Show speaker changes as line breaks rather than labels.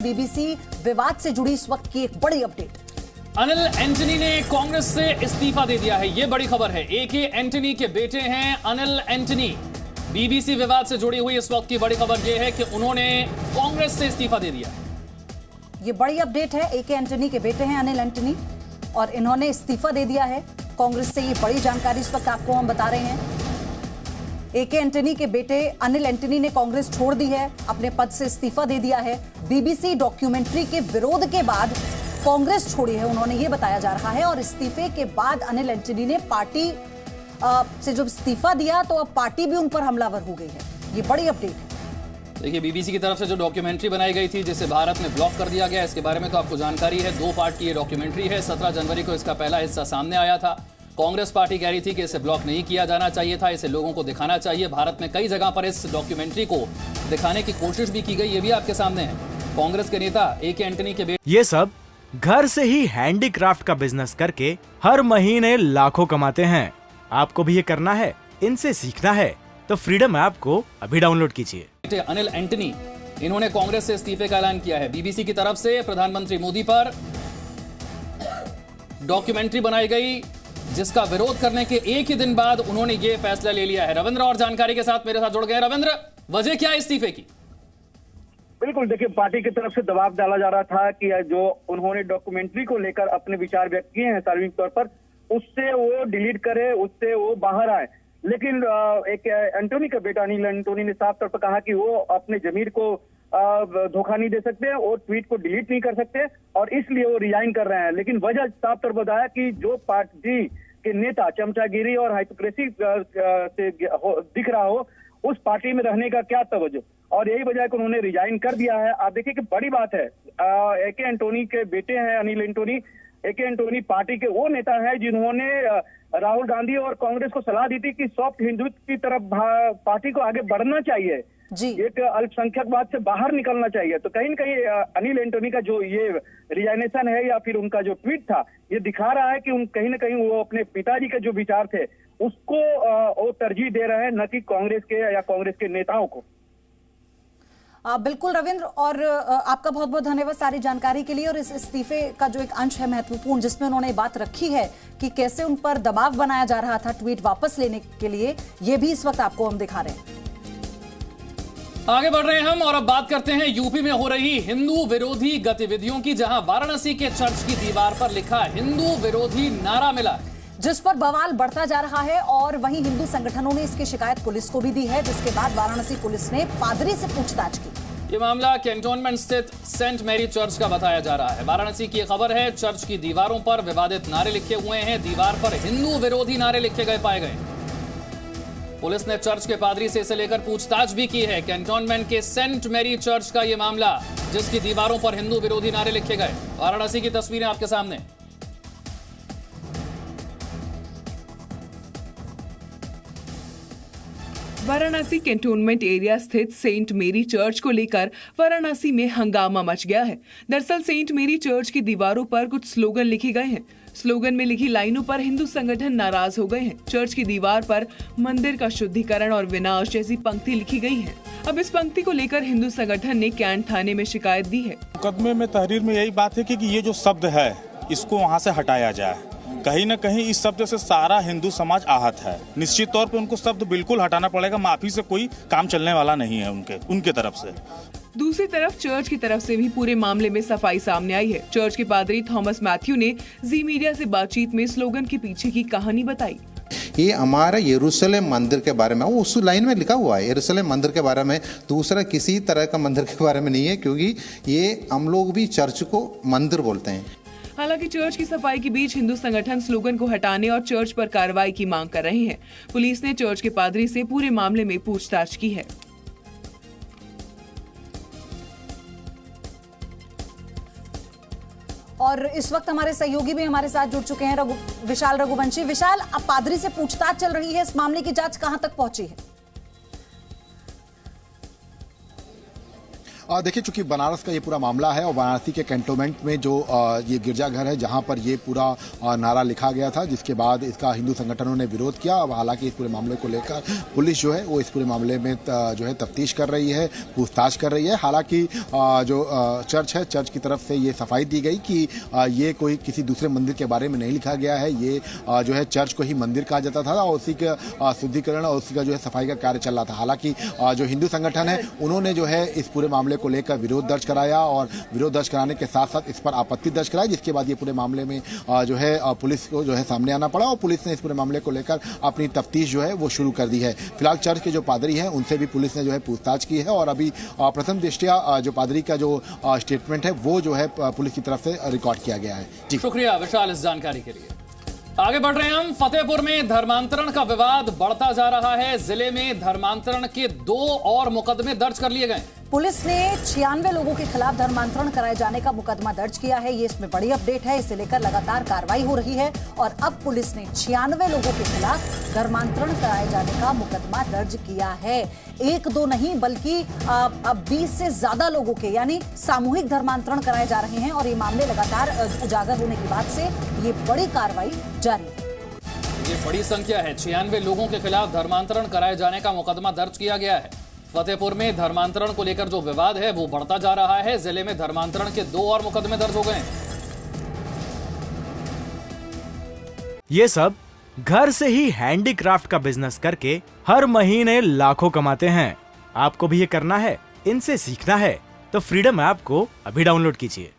BBC विवाद से जुड़ी इस वक्त की एक बड़ी अपडेट।
अनिल एंटनी ने कांग्रेस से इस्तीफा दे दिया है, ये बड़ी खबर है। एके एंटनी के बेटे हैं अनिल एंटनी। बीबीसी विवाद से जुड़ी हुई इस वक्त की बड़ी खबर यह है कि उन्होंने कांग्रेस से इस्तीफा दे दिया।
ये बड़ी अपडेट है। एके एंटनी के बेटे हैं अनिल एंटनी और इन्होंने इस्तीफा दे दिया है कांग्रेस से। ये बड़ी जानकारी इस वक्त आपको हम बता रहे हैं। एके एंटनी के बेटे अनिल एंटनी ने कांग्रेस छोड़ दी है, अपने पद से इस्तीफा दे दिया है। बीबीसी डॉक्यूमेंट्री के विरोध के बाद कांग्रेस छोड़ी है उन्होंने, ये बताया जा रहा है। और इस्तीफे के बाद अनिल एंटनी ने पार्टी से जब इस्तीफा दिया तो अब पार्टी भी उन पर हमलावर हो गई है। ये बड़ी अपडेट है।
देखिए, बीबीसी की तरफ से जो डॉक्यूमेंट्री बनाई गई थी जिसे भारत में ब्लॉक कर दिया गया, इसके बारे में तो आपको जानकारी है। 2 पार्ट की ये डॉक्यूमेंट्री है। 17 जनवरी को इसका पहला हिस्सा सामने आया था। कांग्रेस पार्टी कह रही थी कि इसे ब्लॉक नहीं किया जाना चाहिए था, इसे लोगों को दिखाना चाहिए। भारत में कई जगह पर इस डॉक्यूमेंट्री को दिखाने की कोशिश भी की गई, ये भी आपके सामने है। कांग्रेस के नेता एके एंटनी के बेटे
ये सब घर से ही हैंडीक्राफ्ट का बिजनेस करके हर महीने लाखों कमाते हैं। आपको भी ये करना है, इनसे सीखना है तो फ्रीडम ऐप को अभी डाउनलोड कीजिए।
अनिल एंटनी, इन्होंने कांग्रेस से इस्तीफे का ऐलान किया है। बीबीसी की तरफ से प्रधानमंत्री मोदी पर डॉक्यूमेंट्री बनाई गई जिसका विरोध करने के एक ही दिन बाद उन्होंने ये फैसला ले लिया है। रविंद्र और जानकारी के साथ मेरे साथ जुड़ गए। रविंद्र, वजह क्या है इस्तीफे की?
बिल्कुल, देखिए, पार्टी की तरफ से दबाव डाला जा रहा था कि जो उन्होंने डॉक्यूमेंट्री को लेकर अपने विचार व्यक्त किए हैं सार्वजनिक तौर पर, उससे वो डिलीट करे, उससे वो बाहर आए। लेकिन एक एंटनी का बेटा अनिल एंटनी ने साफ तौर पर कहा कि वो अपने जमीर को धोखा नहीं दे सकते और ट्वीट को डिलीट नहीं कर सकते और इसलिए वो रिजाइन कर रहे हैं। लेकिन वजह साफ तौर पर बताया कि जो पार्टी के नेता चमचागिरी और हाइपोक्रेसी से दिख रहा हो, उस पार्टी में रहने का क्या तवज्जो, और यही वजह है कि उन्होंने रिजाइन कर दिया है। आप देखिए कि बड़ी बात है, एके एंटनी के बेटे हैं अनिल एंटनी। एके एंटनी पार्टी के वो नेता है जिन्होंने राहुल गांधी और कांग्रेस को सलाह दी थी कि सॉफ्ट हिंदुत्व की तरफ पार्टी को आगे बढ़ना चाहिए
जी,
एक अल्पसंख्यकवाद से बाहर निकलना चाहिए। तो कहीं न कहीं अनिल एंटनी का जो ये रिजाइनेशन है या फिर उनका जो ट्वीट था, ये दिखा रहा है कि कहीं न कहीं वो अपने पिताजी के जो विचार थे उसको वो तरजीह दे रहे हैं, न कि कांग्रेस के या कांग्रेस के नेताओं को।
बिल्कुल रविंद्र, और आपका बहुत बहुत धन्यवाद सारी जानकारी के लिए। और इस इस्तीफे का जो एक अंश है महत्वपूर्ण, जिसमें उन्होंने बात रखी है कि कैसे उन पर दबाव बनाया जा रहा था ट्वीट वापस लेने के लिए, ये भी इस वक्त आपको हम दिखा रहे हैं।
आगे बढ़ रहे हैं हम और अब बात करते हैं यूपी में हो रही हिंदू विरोधी गतिविधियों की, जहां वाराणसी के चर्च की दीवार पर लिखा हिंदू विरोधी नारा मिला,
जिस पर बवाल बढ़ता जा रहा है। और वहीं हिंदू संगठनों ने इसकी शिकायत पुलिस को भी दी है, जिसके बाद वाराणसी पुलिस ने पादरी से पूछताछ की।
ये मामला कैंटोनमेंट स्थित सेंट मैरी चर्च का बताया जा रहा है। वाराणसी की खबर है। चर्च की दीवारों पर विवादित नारे लिखे हुए हैं। दीवार पर हिंदू विरोधी नारे लिखे गए पाए गए। पुलिस ने चर्च के पादरी से इसे लेकर पूछताछ भी की है। कैंटोनमेंट के सेंट मैरी चर्च का यह मामला, जिसकी दीवारों पर हिंदू विरोधी नारे लिखे गए। वाराणसी की तस्वीरें आपके सामने।
वाराणसी कैंटोनमेंट एरिया स्थित सेंट मेरी चर्च को लेकर वाराणसी में हंगामा मच गया है। दरअसल सेंट मेरी चर्च की दीवारों पर कुछ स्लोगन लिखे गए हैं। स्लोगन में लिखी लाइनों पर हिंदू संगठन नाराज हो गए हैं। चर्च की दीवार पर मंदिर का शुद्धिकरण और विनाश जैसी पंक्ति लिखी गई है। अब इस पंक्ति को लेकर हिंदू संगठन ने कैंट थाने में शिकायत दी है।
मुकदमे में तहरीर में यही बात है कि ये जो शब्द है इसको वहाँ से हटाया जाए। कहीं न कहीं इस शब्द से सारा हिंदू समाज आहत है। निश्चित तौर पे उनको शब्द बिल्कुल हटाना पड़ेगा। माफी से कोई काम चलने वाला नहीं है उनके तरफ से।
दूसरी तरफ चर्च की तरफ से भी पूरे मामले में सफाई सामने आई है। चर्च के पादरी थॉमस मैथ्यू ने जी मीडिया से बातचीत में स्लोगन के पीछे की कहानी बताई।
ये हमारा यरूशलेम मंदिर के बारे में, वो उस लाइन में लिखा हुआ है यरूशलेम मंदिर के बारे में, दूसरा किसी तरह का मंदिर के बारे में नहीं है, क्योंकि ये हम लोग भी चर्च को मंदिर बोलते हैं।
हालांकि चर्च की सफाई के बीच हिंदू संगठन स्लोगन को हटाने और चर्च पर कार्रवाई की मांग कर रहे हैं। पुलिस ने चर्च के पादरी से पूरे मामले में पूछताछ की है।
और इस वक्त हमारे सहयोगी भी हमारे साथ जुड़ चुके हैं, विशाल रघुवंशी। विशाल, अब पादरी से पूछताछ चल रही है, इस मामले की जांच कहां तक पहुंची है?
देखिए, चूंकि बनारस का ये पूरा मामला है और वाराणसी के कैंटोनमेंट में जो ये गिरजाघर है जहां पर ये पूरा नारा लिखा गया था, जिसके बाद इसका हिंदू संगठनों ने विरोध किया। अब हालांकि इस पूरे मामले को लेकर पुलिस जो है वो इस पूरे मामले में जो है तफ्तीश कर रही है, पूछताछ कर रही है। हालांकि जो चर्च है, चर्च की तरफ से ये सफाई दी गई कि ये कोई किसी दूसरे मंदिर के बारे में नहीं लिखा गया है, ये जो है चर्च को ही मंदिर कहा जाता था और उसी का शुद्धिकरण और उसी का जो है सफाई का कार्य चल रहा था। हालांकि जो हिंदू संगठन है उन्होंने जो है इस पूरे मामले को लेकर विरोध दर्ज कराया और विरोध दर्ज कराने के साथ साथ इस पर आपत्ति दर्ज कराई, जिसके बाद ये पूरे मामले में जो है पुलिस को जो है सामने आना पड़ा और पुलिस ने इस पूरे मामले को लेकर अपनी तफ्तीश जो है वो शुरू कर दी है। फिलहाल चर्च के जो पादरी हैं उनसे भी पुलिस ने जो है पूछताछ की है और अभी प्रथम दृष्टया जो पादरी का जो स्टेटमेंट है वो जो है पुलिस की तरफ से रिकॉर्ड किया गया है। जी,
शुक्रिया विशाल इस जानकारी के लिए। आगे बढ़ रहे हैं हम। फतेहपुर में धर्मांतरण का विवाद बढ़ता जा रहा है। जिले में धर्मांतरण के 2 और मुकदमे दर्ज कर लिए गए।
पुलिस ने 96 लोगों के खिलाफ धर्मांतरण कराए जाने का मुकदमा दर्ज किया है। ये इसमें बड़ी अपडेट है। इसे लेकर लगातार कार्रवाई हो रही है और अब पुलिस ने 96 लोगों के खिलाफ धर्मांतरण कराए जाने का मुकदमा दर्ज किया है। 1-2 नहीं बल्कि अब 20 से ज्यादा लोगों के यानी सामूहिक धर्मांतरण कराए जा रहे हैं और ये मामले लगातार उजागर होने की बात से ये बड़ी कार्रवाई जारी है।
ये बड़ी संख्या है। 96 लोगों के खिलाफ धर्मांतरण कराए जाने का मुकदमा दर्ज किया गया है। फतेहपुर में धर्मांतरण को लेकर जो विवाद है वो बढ़ता जा रहा है। जिले में धर्मांतरण के 2 और मुकदमे दर्ज हो गए।
ये सब घर से ही हैंडीक्राफ्ट का बिजनेस करके हर महीने लाखों कमाते हैं। आपको भी ये करना है, इनसे सीखना है तो फ्रीडम ऐप को अभी डाउनलोड कीजिए।